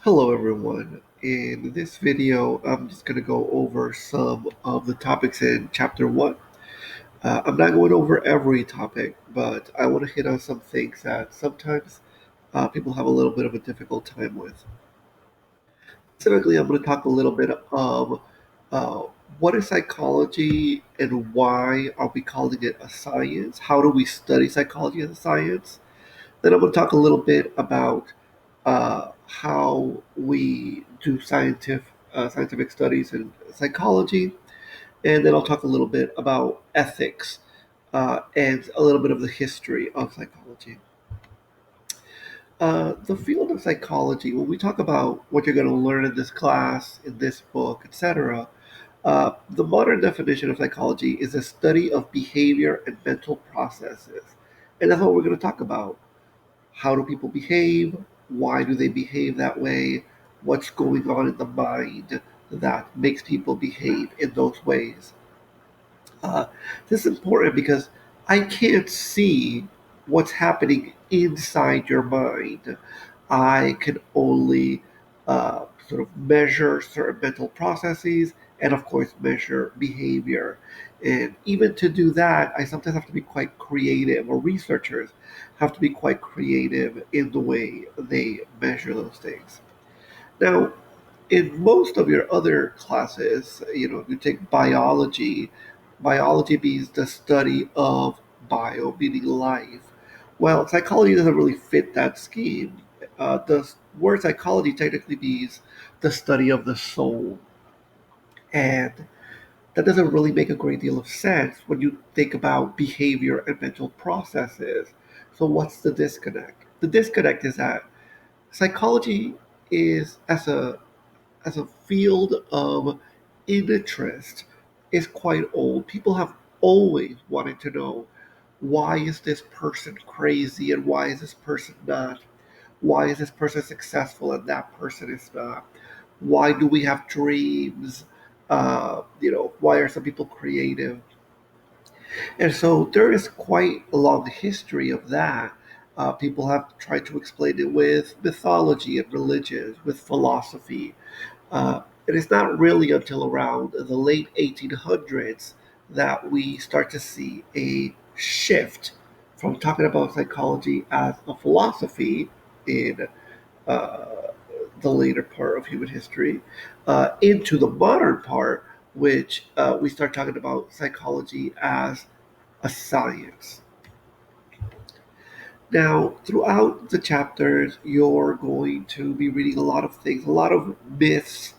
Hello everyone. In this video, I'm just going to go over some of the topics in chapter 1. I'm not going over every topic, but I want to hit on some things that sometimes people have a little bit of a difficult time with. Specifically, I'm going to talk a little bit of uh, what is psychology and why are we calling it a science? How do we study psychology as a science? Then I'm going to talk a little bit about how we do scientific studies in psychology, and then I'll talk a little bit about ethics and a little bit of the history of psychology. The field of psychology, when we talk about what you're going to learn in this class, in this book, etc., the modern definition of psychology is the study of behavior and mental processes. And that's what we're going to talk about. How do people behave? Why do they behave that way? What's going on in the mind that makes people behave in those ways? Uh, this is important because I can't see what's happening inside your mind. I can only sort of measure certain mental processes and, of course, measure behavior. And even to do that, I sometimes have to be quite creative, or researchers have to be quite creative in the way they measure those things. Now, in most of your other classes, if you take biology, biology means the study of bio, meaning life. Well, psychology doesn't really fit that scheme. The word psychology technically means the study of the soul. And that doesn't really make a great deal of sense when you think about behavior and mental processes. So, what's the disconnect? The disconnect is that psychology is, as a field of interest, is quite old. People have always wanted to know, why is this person crazy and why is this person not? Why is this person successful and that person is not? Why do we have dreams? Why are some people creative? And so there is quite a long history of that. People have tried to explain it with mythology and religions, with philosophy. It is not really until around the late 1800s that we start to see a shift from talking about psychology as a philosophy in uh, the later part of human history into the modern part, which we start talking about psychology as a science. Now, throughout the chapters, you're going to be reading a lot of things. A lot of myths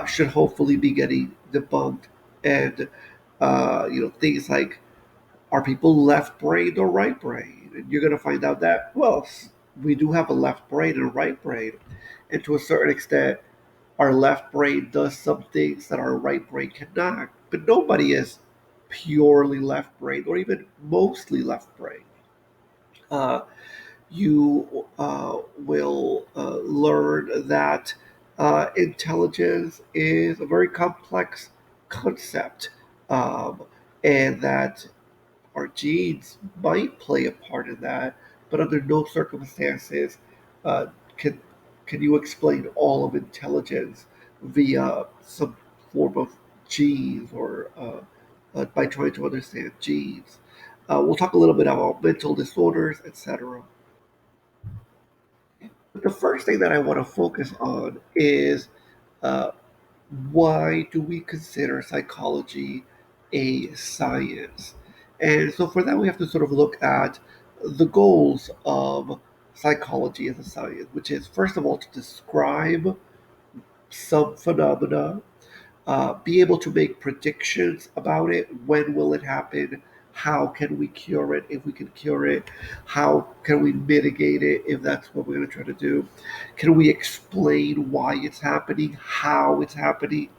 should hopefully be getting debunked, and things like, are people left brain or right brain? And you're going to find out that, well, we do have a left brain and a right brain, and to a certain extent, our left brain does some things that our right brain cannot. But nobody is purely left brain or even mostly left brain. Uh, you will learn that intelligence is a very complex concept, um, and that our genes might play a part in that, but under no circumstances uh, can can you explain all of intelligence via some form of genes, or by trying to understand genes. We'll talk a little bit about mental disorders, etc. But the first thing that I want to focus on is, uh, why do we consider psychology a science? And so for that, we have to sort of look at the goals of psychology as a science, which is, first of all, to describe some phenomena, be able to make predictions about it. When will it happen? How can we cure it if we can cure it? How can we mitigate it if that's what we're going to try to do? Can we explain why it's happening, how it's happening?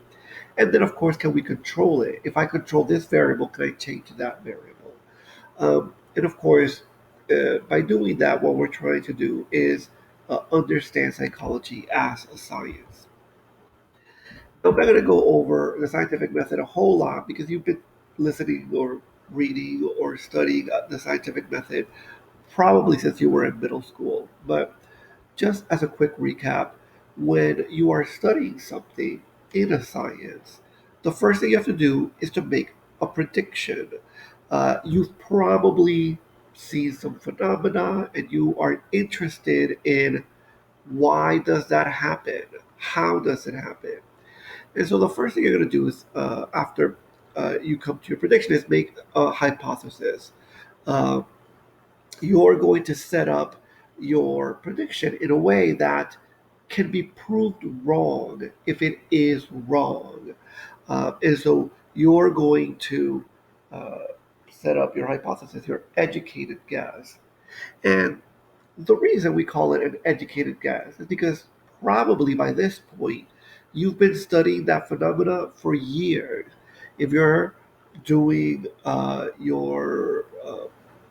And then, of course, can we control it? If I control this variable, can I change that variable? And of course, by doing that, what we're trying to do is understand psychology as a science. I'm not going to go over the scientific method a whole lot because you've been listening or reading or studying the scientific method probably since you were in middle school. But just as a quick recap, when you are studying something in a science, the first thing you have to do is to make a prediction. You've probably seen some phenomena and you are interested in why does that happen? How does it happen? And so the first thing you're going to do is after you come to your prediction is make a hypothesis. Uh, you're going to set up your prediction in a way that can be proved wrong if it is wrong. And so you're going to uh, set up your hypothesis, your educated guess. And the reason we call it an educated guess is because probably by this point, you've been studying that phenomena for years. If you're doing your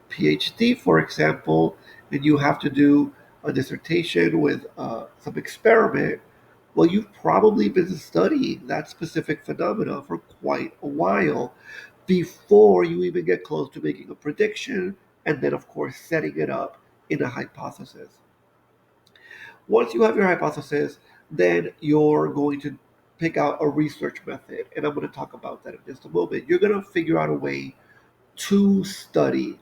PhD, for example, and you have to do a dissertation with some experiment, well, you've probably been studying that specific phenomena for quite a while before you even get close to making a prediction and then, of course, setting it up in a hypothesis. Once you have your hypothesis, then you're going to pick out a research method, and I'm going to talk about that in just a moment. You're going to figure out a way to study,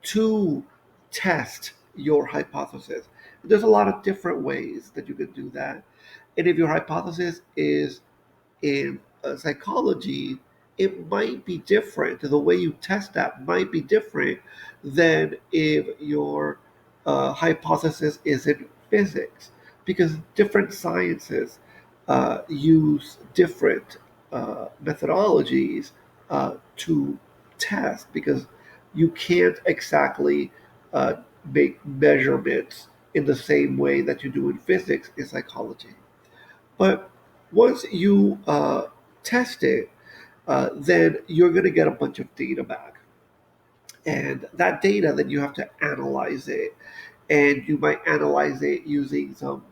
to test your hypothesis. There's a lot of different ways that you can do that. And if your hypothesis is in psychology, it might be different. The way you test that might be different than if your hypothesis is in physics, because different sciences use different methodologies to test, because you can't exactly uh, make measurements in the same way that you do in physics in psychology. But once you test it, then you're going to get a bunch of data back. And that data, then you have to analyze it. And you might analyze it using some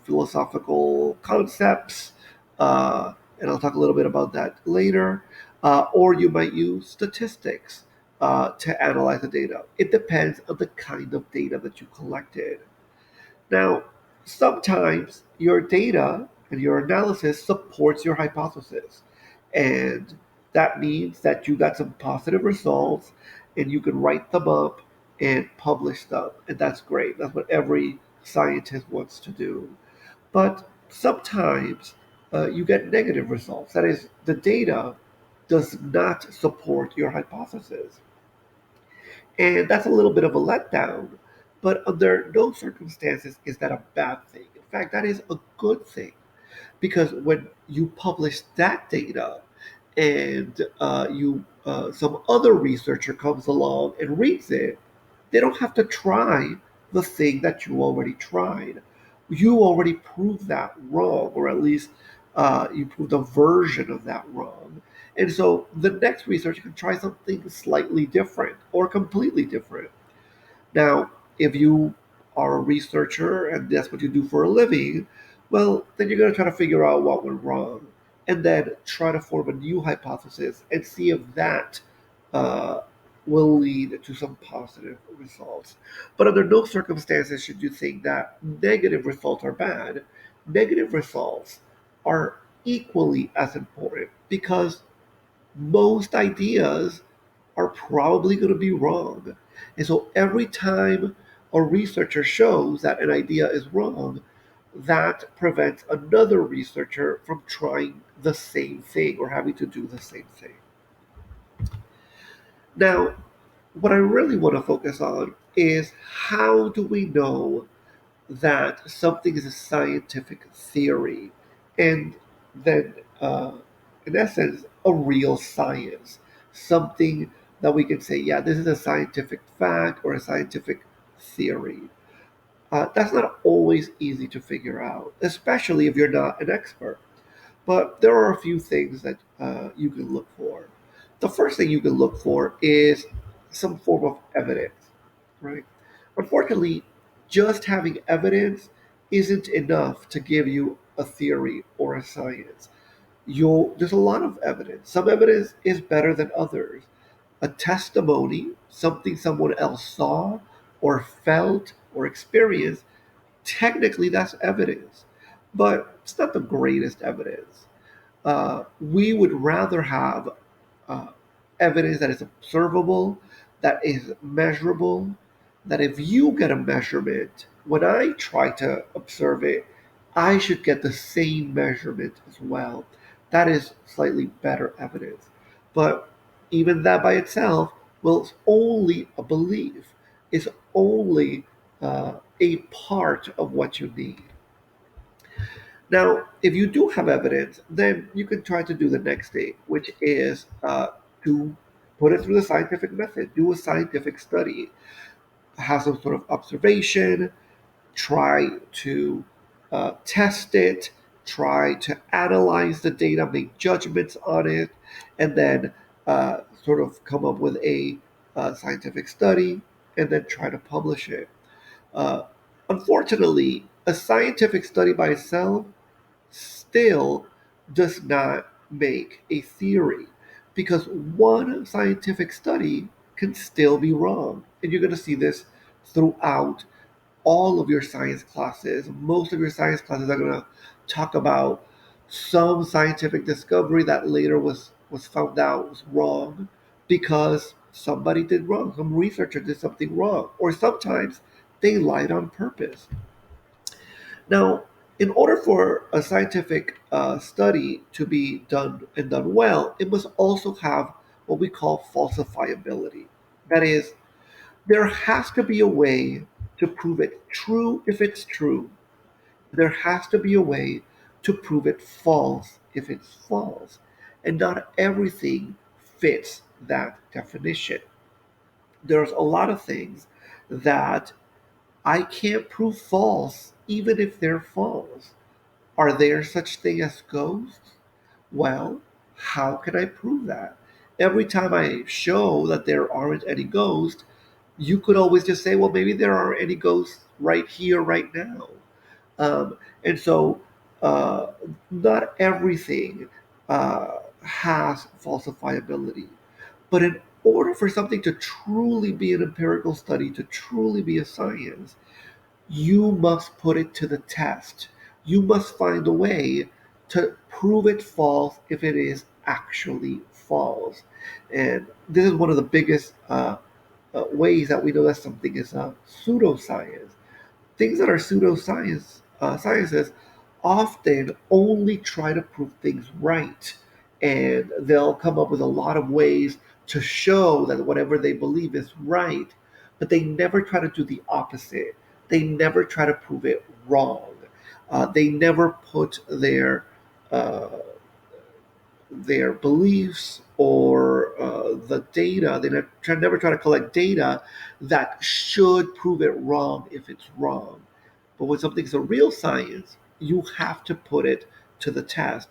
philosophical concepts. And I'll talk a little bit about that later. Or you might use statistics to analyze the data. It depends on the kind of data that you collected. Now, sometimes your data and your analysis supports your hypothesis. And that means that you got some positive results and you can write them up and publish them. And that's great. That's what every scientist wants to do. But sometimes you get negative results. That is, the data does not support your hypothesis. And that's a little bit of a letdown. But under no circumstances is that a bad thing. In fact, that is a good thing, because when you publish that data and some other researcher comes along and reads it, they don't have to try the thing that you already tried. You already proved that wrong, or at least you proved a version of that wrong. And so the next researcher can try something slightly different or completely different. Now, if you are a researcher and that's what you do for a living, well, then you're going to try to figure out what went wrong and then try to form a new hypothesis and see if that uh, will lead to some positive results. But under no circumstances should you think that negative results are bad. Negative results are equally as important, because most ideas are probably going to be wrong. And so every time a researcher shows that an idea is wrong, that prevents another researcher from trying the same thing or having to do the same thing. Now, what I really want to focus on is, how do we know that something is a scientific theory and then, in essence, a real science? Something that we can say, yeah, this is a scientific fact or a scientific theory. That's not always easy to figure out, especially if you're not an expert. But there are a few things that you can look for. The first thing you can look for is some form of evidence, right? Unfortunately, just having evidence isn't enough to give you a theory or a science. There's a lot of evidence. Some evidence is better than others. A testimony, something someone else saw or felt or experienced, technically that's evidence. but it's not the greatest evidence. We would rather have uh, evidence that is observable, that is measurable, that if you get a measurement, when I try to observe it, I should get the same measurement as well. That is slightly better evidence. But even that by itself, well, it's only a belief, it's only a part of what you need. Now, if you do have evidence, then you can try to do the next thing, which is to put it through the scientific method, do a scientific study, have some sort of observation, try to test it, try to analyze the data, make judgments on it, and then sort of come up with a scientific study, and then try to publish it. Uh, Unfortunately, a scientific study by itself still does not make a theory because one scientific study can still be wrong. And you're going to see this throughout all of your science classes. Most of your science classes are going to talk about some scientific discovery that later was found out was wrong because somebody did wrong, some researcher did something wrong, or sometimes they lied on purpose. Now, in order for a scientific study to be done and done well, it must also have what we call falsifiability. That is, there has to be a way to prove it true if it's true. There has to be a way to prove it false if it's false. And not everything fits that definition. There's a lot of things that I can't prove false even if they're false. Are there such thing as ghosts? Well, how can I prove that? Every time I show that there aren't any ghosts, you could always just say, well, maybe there aren't any ghosts right here, right now. And so, uh, not everything has falsifiability. But in order for something to truly be an empirical study, to truly be a science, you must put it to the test. You must find a way to prove it false if it is actually false. And this is one of the biggest ways that we know that something is a pseudoscience. Things that are pseudoscience sciences often only try to prove things right, and they'll come up with a lot of ways to show that whatever they believe is right, but they never try to do the opposite. They never try to prove it wrong. They never put uh, their beliefs or the data. Never try to collect data that should prove it wrong if it's wrong. But when something's a real science, you have to put it to the test.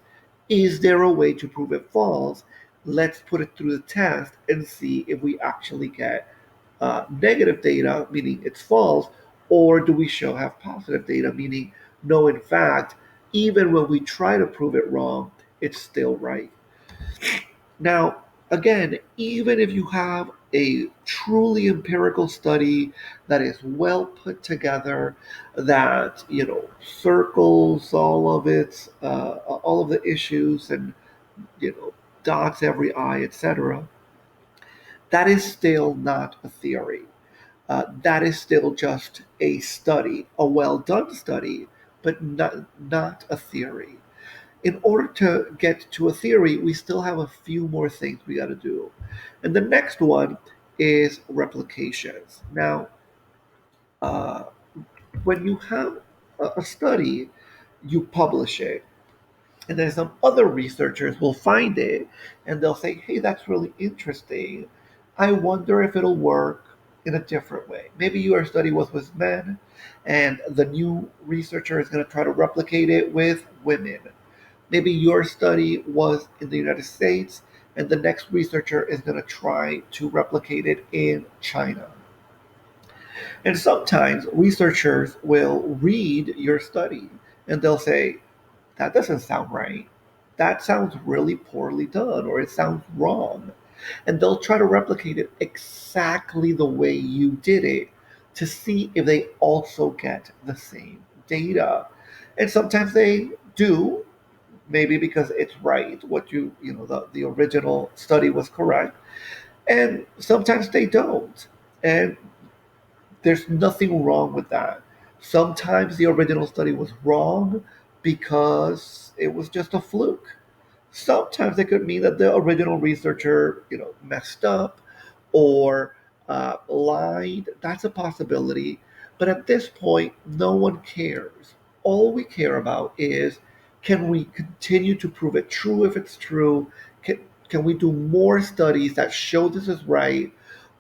Is there a way to prove it false? Let's put it through the test and see if we actually get negative data, meaning it's false, or do we show have positive data, meaning no, in fact, even when we try to prove it wrong, it's still right. Now, again, even if you have a truly empirical study that is well put together, that circles all of the issues, and dots every I, etc., that is still not a theory. That is still just a study, a well done study, but not a theory. In order to get to a theory, we still have a few more things we got to do. And the next one is replications. Now, uh, when you have a study, you publish it, and then some other researchers will find it and they'll say, hey, that's really interesting. I wonder if it'll work in a different way. Maybe your study was with men, and the new researcher is going to try to replicate it with women. Maybe your study was in the United States, and the next researcher is going to try to replicate it in China. And sometimes researchers will read your study and they'll say, that doesn't sound right. That sounds really poorly done, or it sounds wrong. And they'll try to replicate it exactly the way you did it to see if they also get the same data. And sometimes they do, maybe because it's right, the original study was correct. And sometimes they don't. And there's nothing wrong with that. Sometimes the original study was wrong because it was just a fluke. Sometimes it could mean that the original researcher, messed up or lied. That's a possibility. But at this point, no one cares. All we care about is, can we continue to prove it true if it's true? Can we do more studies that show this is right?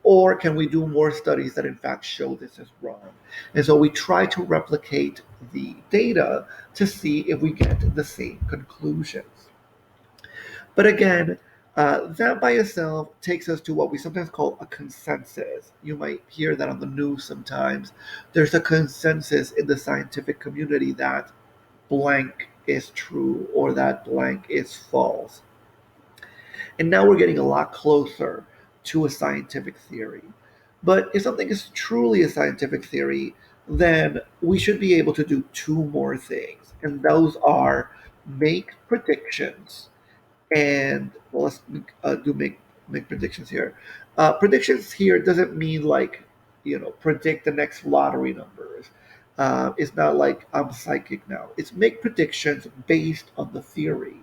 Or can we do more studies that in fact show this is wrong? And so we try to replicate the data to see if we get the same conclusions. But again, that by itself takes us to what we sometimes call a consensus. You might hear that on the news sometimes. There's a consensus in the scientific community that blank is true or that blank is false. And now we're getting a lot closer to a scientific theory. But if something is truly a scientific theory, then we should be able to do two more things. And those are make predictions and well, let's do make predictions here. Predictions here doesn't mean like predict the next lottery numbers. It's not like I'm psychic now. It's make predictions based on the theory.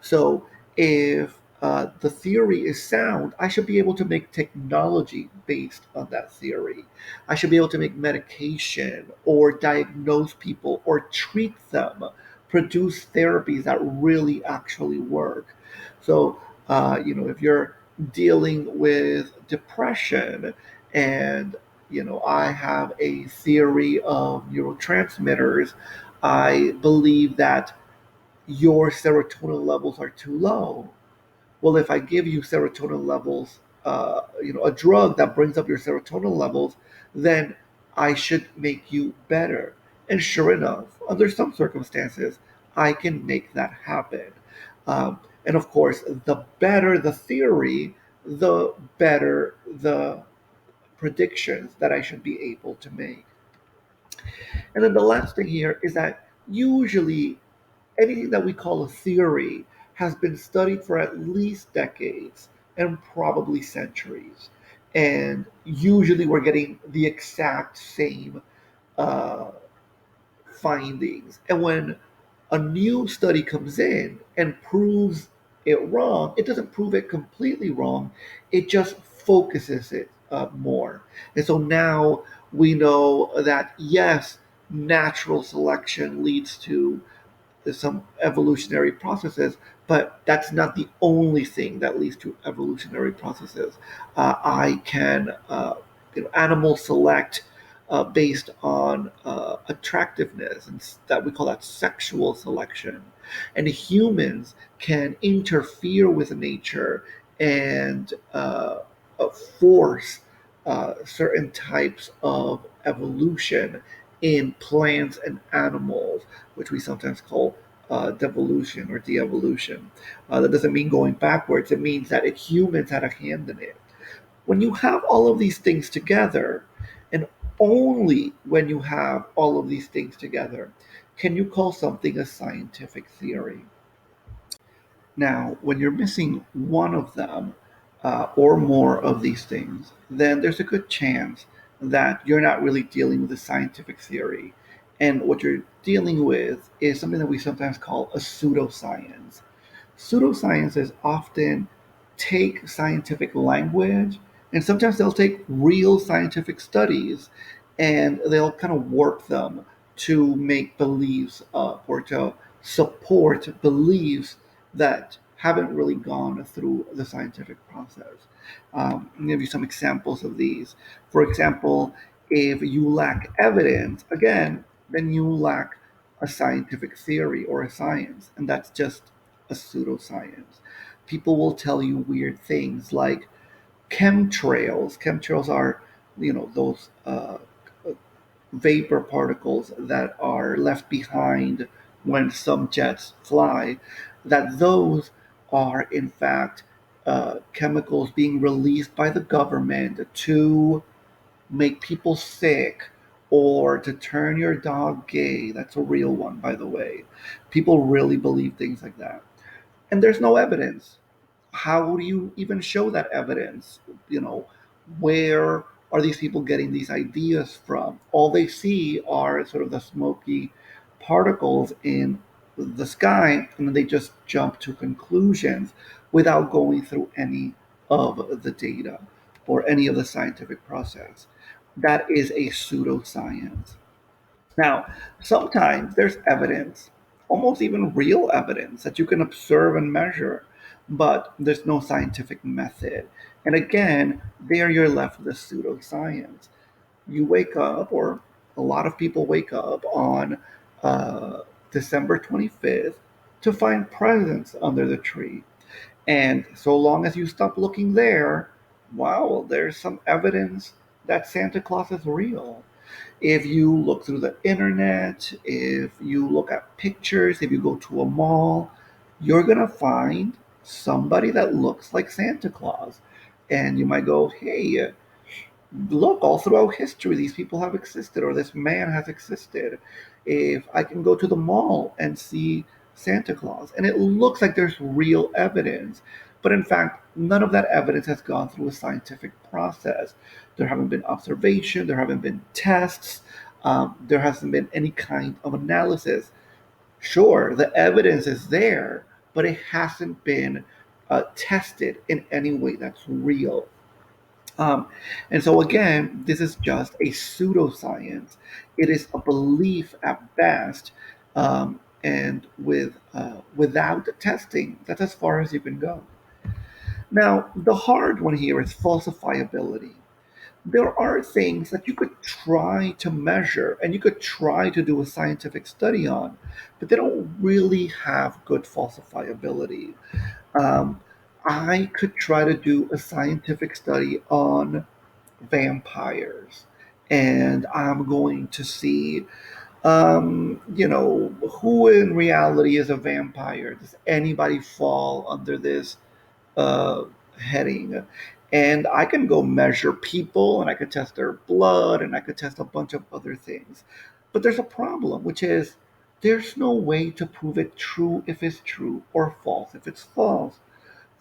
So if the theory is sound, I should be able to make technology based on that theory. I should be able to make medication or diagnose people or treat them, produce therapies that really actually work. So, if you're dealing with depression and, I have a theory of neurotransmitters, I believe that your serotonin levels are too low. Well, if I give you serotonin levels, a drug that brings up your serotonin levels, then I should make you better. And sure enough, under some circumstances, I can make that happen. And of course, the better the theory, the better the predictions that I should be able to make. And then the last thing here is that usually anything that we call a theory has been studied for at least decades and probably centuries. And usually we're getting the exact same uh, findings. And when a new study comes in and proves it wrong, it doesn't prove it completely wrong, it just focuses it more. And so now we know that yes, natural selection leads to some evolutionary processes, but that's not the only thing that leads to evolutionary processes. I can, animals select based on attractiveness, and that we call that sexual selection. And humans can interfere with nature and force certain types of evolution in plants and animals, which we sometimes call devolution or de-evolution. That doesn't mean going backwards. It means that humans had a hand in it. When you have all of these things together, and only when you have all of these things together, can you call something a scientific theory. Now, when you're missing one of them or more of these things, then there's a good chance that you're not really dealing with a scientific theory. And what you're dealing with is something that we sometimes call a pseudoscience. Pseudosciences often take scientific language and sometimes they'll take real scientific studies and they'll kind of warp them to make beliefs or to support beliefs that haven't really gone through the scientific process. I'll give you some examples of these. For example, if you lack evidence, again, then you lack a scientific theory or a science, and that's just a pseudoscience. People will tell you weird things like chemtrails. Chemtrails are, those vapor particles that are left behind when some jets fly, that those are in fact chemicals being released by the government to make people sick or to turn your dog gay. That's a real one, by the way. People really believe things like that. And there's no evidence. How do you even show that evidence? You know, where are these people getting these ideas from? All they see are sort of the smoky particles in the sky, and then they just jump to conclusions without going through any of the data or any of the scientific process. That is a pseudoscience. Now, sometimes there's evidence, almost even real evidence, that you can observe and measure, but there's no scientific method. And again, there you're left with a pseudoscience. You wake up, or a lot of people wake up on uh, December 25th to find presents under the tree. And so long as you stop looking there, wow, there's some evidence that Santa Claus is real. If you look through the internet, if you look at pictures, if you go to a mall, you're going to find somebody that looks like Santa Claus. And you might go, hey, look, all throughout history, these people have existed, or this man has existed. If I can go to the mall and see Santa Claus, and it looks like there's real evidence, but in fact, none of that evidence has gone through a scientific process. There haven't been observation, there haven't been tests, there hasn't been any kind of analysis. Sure, the evidence is there, but it hasn't been tested in any way that's real. Um, and so, again, this is just a pseudoscience. It is a belief at best, and without testing, that's as far as you can go. Now, the hard one here is falsifiability. There are things that you could try to measure and you could try to do a scientific study on, but they don't really have good falsifiability. Um, I could try to do a scientific study on vampires, and I'm going to see, who in reality is a vampire. Does anybody fall under this uh, heading? And I can go measure people, and I could test their blood, and I could test a bunch of other things. But there's a problem, which is there's no way to prove it true if it's true or false if it's false.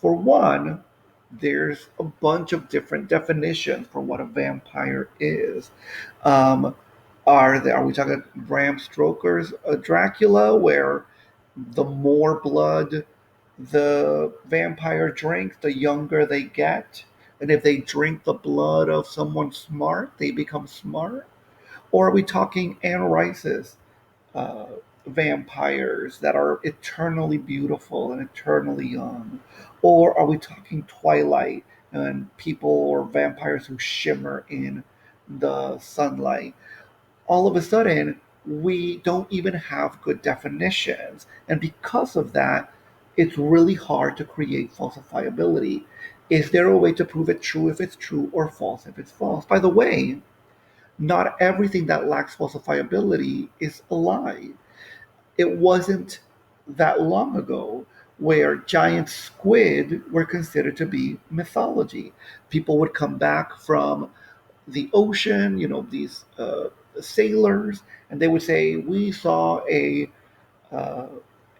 For one, there's a bunch of different definitions for what a vampire is. Um, are we talking Bram Stoker's Dracula, where the more blood the vampire drinks, the younger they get, and if they drink the blood of someone smart, they become smart? Or are we talking Anne Rice's uh, vampires that are eternally beautiful and eternally young? Or are we talking Twilight and people or vampires who shimmer in the sunlight? All of a sudden, we don't even have good definitions. And because of that, it's really hard to create falsifiability. Is there a way to prove it true if it's true or false if it's false? By the way, not everything that lacks falsifiability is a lie. It wasn't that long ago where giant squid were considered to be mythology. People would come back from the ocean, these sailors, and they would say, "We saw uh,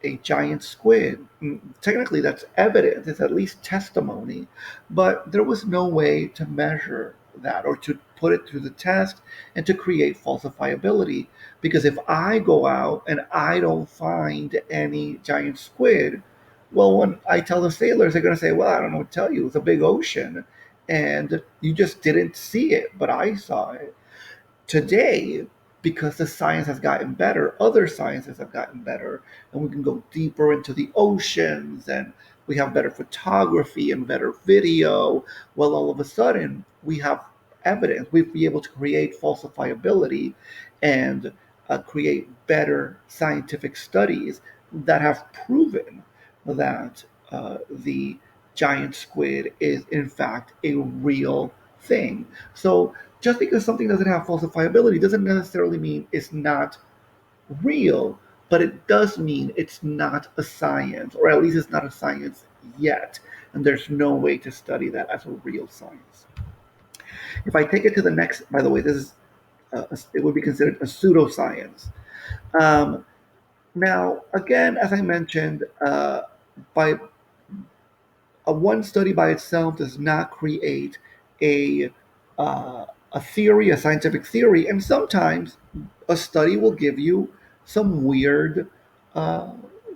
a giant squid." Technically, that's evidence, it's at least testimony, but there was no way to measure that or to put it through the test and to create falsifiability. Because if I go out and I don't find any giant squid, well, when I tell the sailors, they're going to say, "Well, I don't know what to tell you. It's a big ocean and you just didn't see it, but I saw it." Today, because the science has gotten better, other sciences have gotten better, and we can go deeper into the oceans, and we have better photography and better video. Well, all of a sudden, we have evidence. We'd be able to create falsifiability and create better scientific studies that have proven that the giant squid is, in fact, a real thing. So just because something doesn't have falsifiability doesn't necessarily mean it's not real, but it does mean it's not a science, or at least it's not a science yet. And there's no way to study that as a real science. If I take it to the next, by the way, this is it would be considered a pseudoscience. Um, Now, again, as I mentioned, by one study by itself does not create a a theory, a scientific theory, and sometimes a study will give you some weird uh,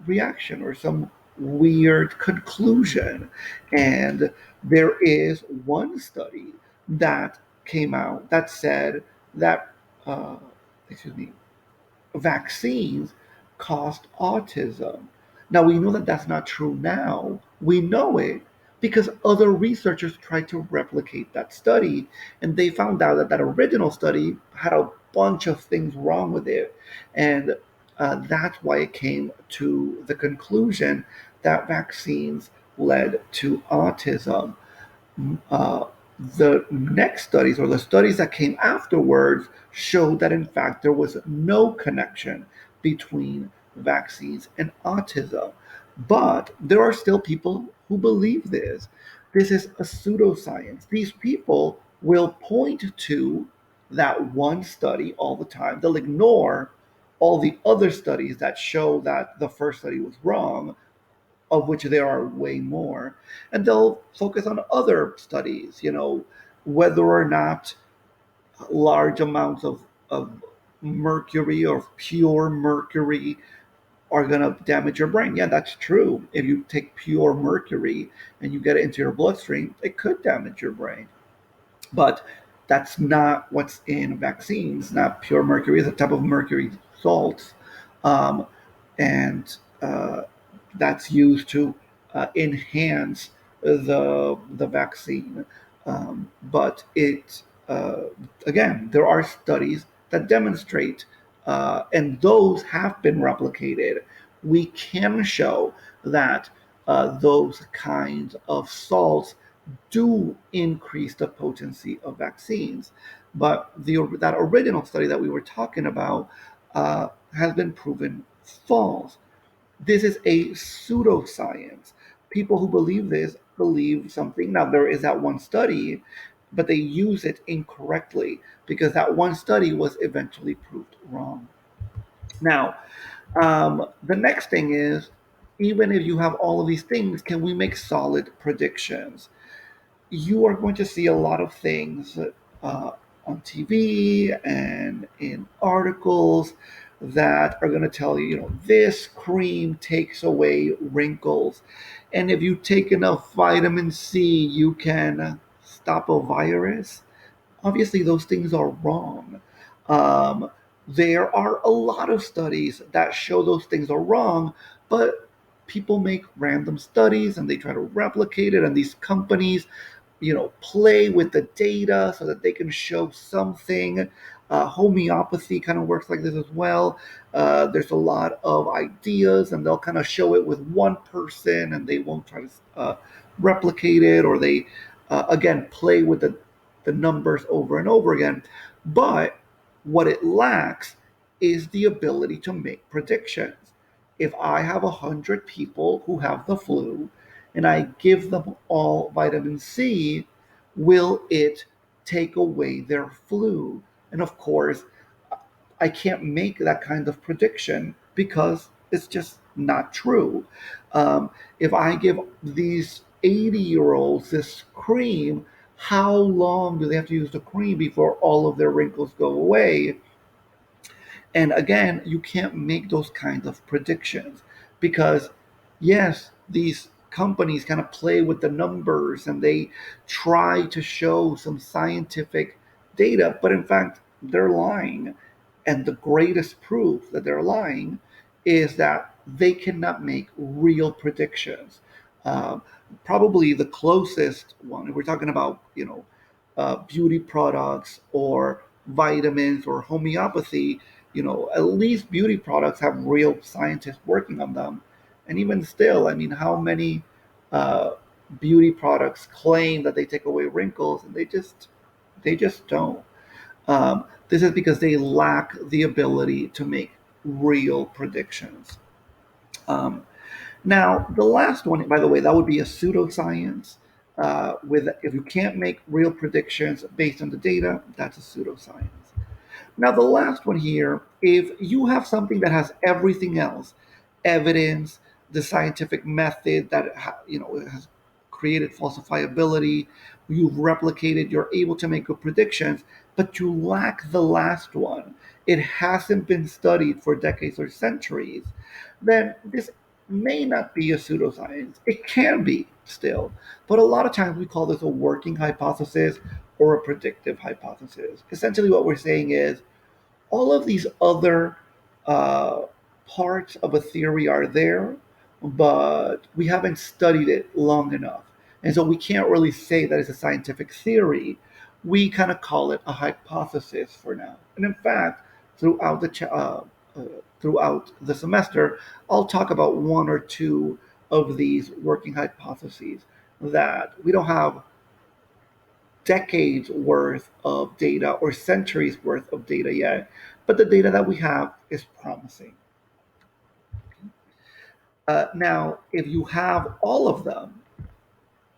reaction or some weird conclusion. And there is one study that came out that said that, uh, excuse me, vaccines caused autism. Now, we know that that's not true now. We know it because other researchers tried to replicate that study, and they found out that that original study had a bunch of things wrong with it. And that's why it came to the conclusion that vaccines led to autism. uh, the next studies, or the studies that came afterwards, showed that in fact there was no connection between vaccines and autism. But there are still people who believe this. This is a pseudoscience. These people will point to that one study all the time. They'll ignore all the other studies that show that the first study was wrong, of which there are way more. And they'll focus on other studies, whether or not large amounts of mercury or pure mercury are going to damage your brain. Yeah, that's true. If you take pure mercury and you get it into your bloodstream, it could damage your brain. But that's not what's in vaccines. Not pure mercury. It's a type of mercury salts, um, and that's used to enhance the vaccine. But again, there are studies that demonstrate, and those have been replicated. We can show that those kinds of salts do increase the potency of vaccines. But that original study that we were talking about has been proven false. This is a pseudoscience. People who believe this believe something. Now, there is that one study, but they use it incorrectly because that one study was eventually proved wrong. Now, the next thing is, even if you have all of these things, can we make solid predictions? You are going to see a lot of things uh, on TV and in articles that are going to tell you, this cream takes away wrinkles. And if you take enough vitamin C, you can stop a virus. Obviously, those things are wrong. Um, there are a lot of studies that show those things are wrong, but people make random studies and they try to replicate it, and these companies play with the data so that they can show something. Homeopathy kind of works like this as well. There's a lot of ideas, and they'll kind of show it with one person, and they won't try to replicate it, or they again play with the numbers over and over again. But what it lacks is the ability to make predictions. If I have 100 people who have the flu and I give them all vitamin C, will it take away their flu? And of course, I can't make that kind of prediction because it's just not true. If I give these 80-year-olds this cream, how long do they have to use the cream before all of their wrinkles go away? And again, you can't make those kinds of predictions because, yes, these companies kind of play with the numbers and they try to show some scientific data, but in fact, they're lying. And the greatest proof that they're lying is that they cannot make real predictions. Uh, Probably the closest one, if we're talking about, beauty products or vitamins or homeopathy, at least beauty products have real scientists working on them. And even still, I mean, how many uh, beauty products claim that they take away wrinkles, and they just don't. This is because they lack the ability to make real predictions. Um, Now, the last one, by the way, that would be a pseudoscience. With if you can't make real predictions based on the data, that's a pseudoscience. Now, the last one here, if you have something that has everything else, evidence, the scientific method that has created falsifiability, you've replicated, you're able to make good predictions, but you lack the last one. It hasn't been studied for decades or centuries. Then this may not be a pseudoscience. It can be still, but a lot of times we call this a working hypothesis or a predictive hypothesis. Essentially, what we're saying is all of these other uh, parts of a theory are there, but we haven't studied it long enough. And so we can't really say that it's a scientific theory. We kind of call it a hypothesis for now. And in fact, throughout uh, throughout the semester, I'll talk about one or two of these working hypotheses that we don't have decades worth of data or centuries worth of data yet, but the data that we have is promising. Now, if you have all of them,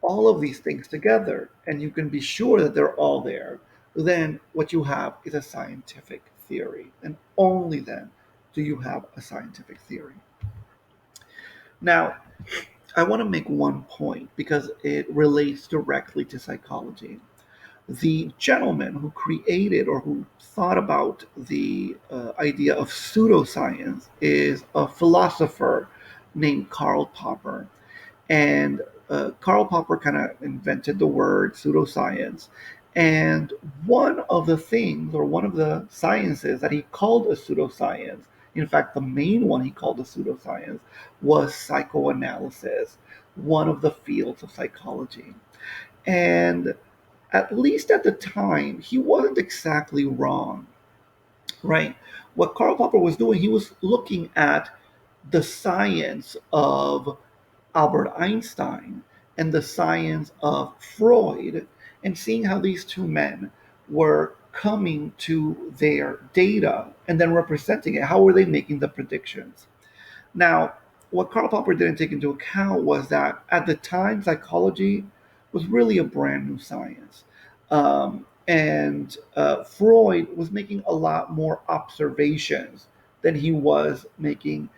all of these things together, and you can be sure that they're all there, then what you have is a scientific theory. And only then do you have a scientific theory. Now, I want to make one point because it relates directly to psychology. The gentleman who created or who thought about the idea of pseudoscience is a philosopher named Karl Popper. And Karl Popper kind of invented the word pseudoscience. And one of the things, or one of the sciences that he called a pseudoscience, in fact, the main one he called a pseudoscience, was psychoanalysis, one of the fields of psychology. And at least at the time, he wasn't exactly wrong, right? What Karl Popper was doing, he was looking at the science of Albert Einstein and the science of Freud and seeing how these two men were coming to their data and then representing it. How were they making the predictions? Now, what Karl Popper didn't take into account was that at the time, psychology was really a brand new science. And Freud was making a lot more observations than he was making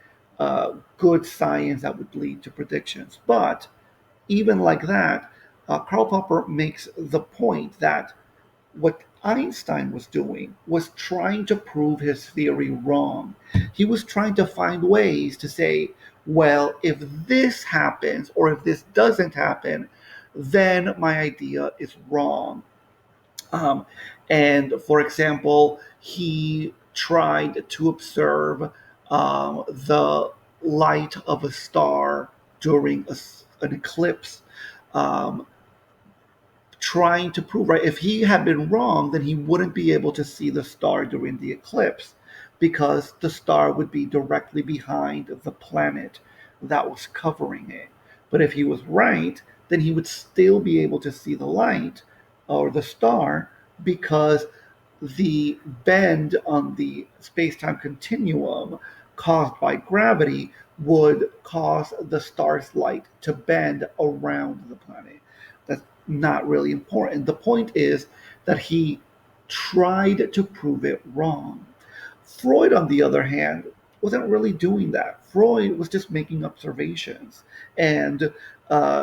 good science that would lead to predictions. But even like that, Karl Popper makes the point that what Einstein was doing was trying to prove his theory wrong. He was trying to find ways to say, well, if this happens or if this doesn't happen, then my idea is wrong. Um, and for example, he tried to observe the light of a star during an eclipse. Um, Trying to prove, right? If he had been wrong, then he wouldn't be able to see the star during the eclipse because the star would be directly behind the planet that was covering it. But if he was right, then he would still be able to see the light or the star because the bend on the space time continuum caused by gravity would cause the star's light to bend around the planet. That's not really important. The point is that he tried to prove it wrong. Freud, on the other hand, wasn't really doing that. Freud was just making observations, and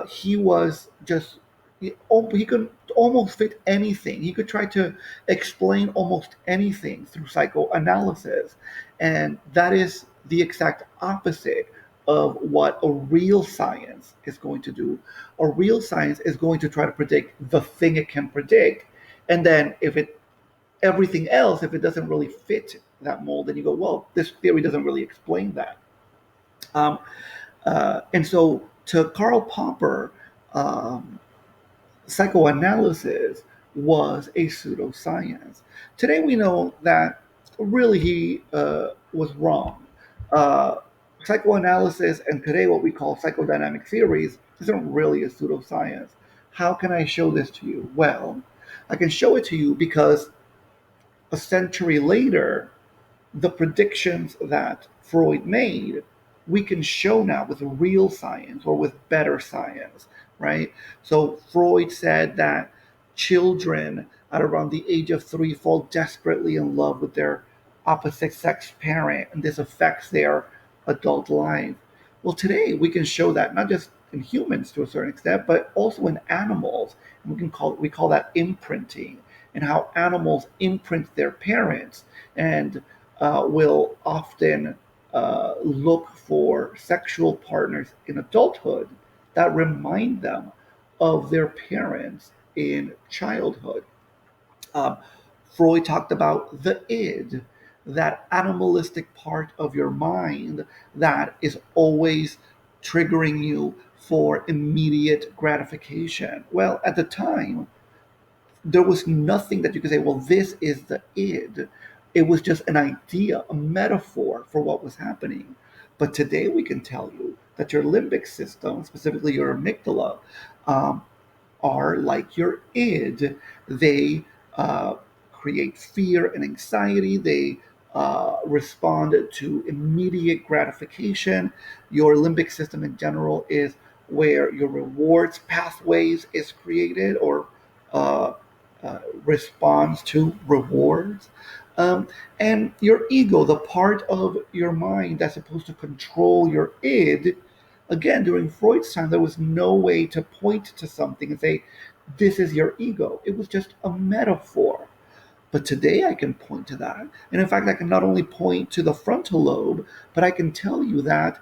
he was just he could almost fit anything. He could try to explain almost anything through psychoanalysis, and that is the exact opposite of what a real science is going to do. A real science is going to try to predict the thing it can predict, and then if it everything else, if it doesn't really fit that mold, then you go, well, this theory doesn't really explain that. Um, and so to Karl Popper, um, psychoanalysis was a pseudoscience. Today we know that really he was wrong. Uh, Psychoanalysis and today what we call psychodynamic theories isn't really a pseudoscience. How can I show this to you? Well, I can show it to you because a century later, the predictions that Freud made, we can show now with real science or with better science, right? So Freud said that children at around the age of 3 fall desperately in love with their opposite sex parent, and this affects their adult life. Well, today we can show that not just in humans to a certain extent, but also in animals. And we call that imprinting, and how animals imprint their parents and will often look for sexual partners in adulthood that remind them of their parents in childhood. Um, Freud talked about the id, that animalistic part of your mind that is always triggering you for immediate gratification. Well, at the time, there was nothing that you could say, well, this is the id. It was just an idea, a metaphor for what was happening. But today we can tell you that your limbic system, specifically your amygdala, um, are like your id. They create fear and anxiety. They respond to immediate gratification. Your limbic system in general is where your rewards pathways is created or uh, responds to rewards. Um, and your ego, the part of your mind that's supposed to control your id, again, during Freud's time, there was no way to point to something and say, this is your ego. It was just a metaphor. But today I can point to that. And in fact, I can not only point to the frontal lobe, but I can tell you that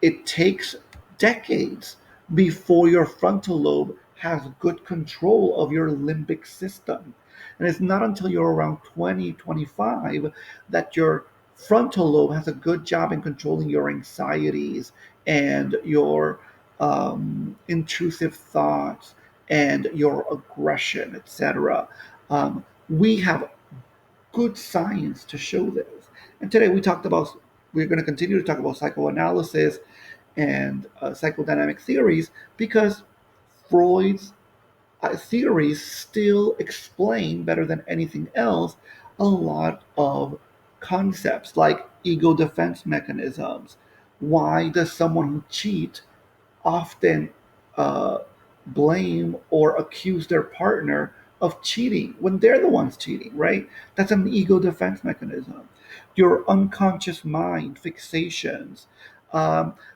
it takes decades before your frontal lobe has good control of your limbic system. And it's not until you're around 20, 25 that your frontal lobe has a good job in controlling your anxieties and your intrusive thoughts and your aggression, etc. We have good science to show this. And today we're going to continue to talk about psychoanalysis and psychodynamic theories because Freud's theories still explain better than anything else a lot of concepts like ego defense mechanisms. Why does someone who cheats often uh, blame or accuse their partner of cheating when they're the ones cheating, right? That's an ego defense mechanism. Your unconscious mind fixations,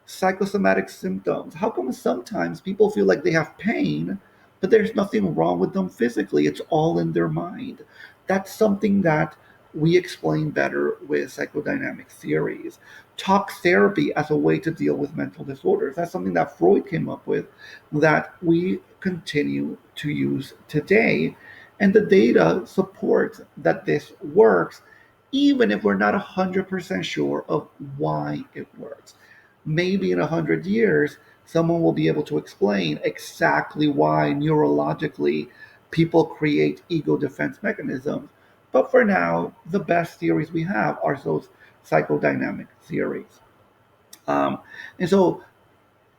psychosomatic symptoms. How come sometimes people feel like they have pain, but there's nothing wrong with them physically? It's all in their mind. That's something that we explain better with psychodynamic theories. Talk therapy as a way to deal with mental disorders. That's something that Freud came up with that we continue to use today. And the data supports that this works, even if we're not 100% sure of why it works. Maybe in 100 years, someone will be able to explain exactly why neurologically people create ego defense mechanisms. But for now, the best theories we have are those psychodynamic theories. Um, and so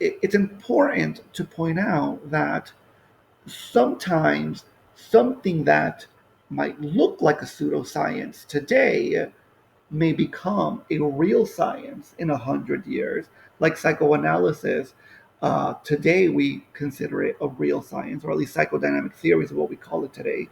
it's important to point out that sometimes something that might look like a pseudoscience today may become a real science in 100 years, like psychoanalysis. Today, we consider it a real science, or at least psychodynamic theories is what we call it today.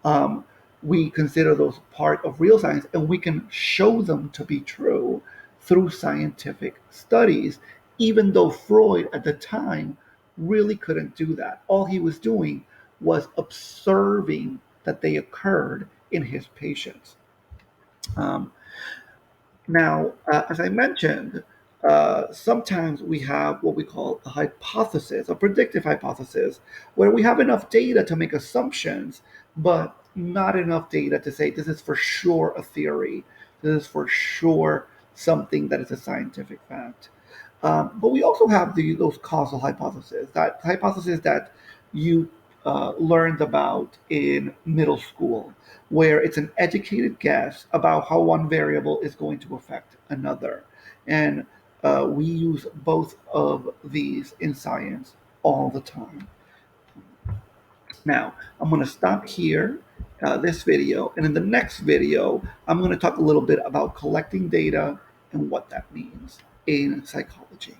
Um, we consider those part of real science, and we can show them to be true through scientific studies, even though Freud at the time really couldn't do that. All he was doing was observing that they occurred in his patients. Um, Now, as I mentioned, sometimes we have what we call a hypothesis, a predictive hypothesis, where we have enough data to make assumptions, but not enough data to say this is for sure a theory, this is for sure something that is a scientific fact. But we also have those causal hypotheses, that hypothesis that you learned about in middle school, where it's an educated guess about how one variable is going to affect another. And we use both of these in science all the time. Now, I'm going to stop here, this video, and in the next video, I'm going to talk a little bit about collecting data and what that means in psychology.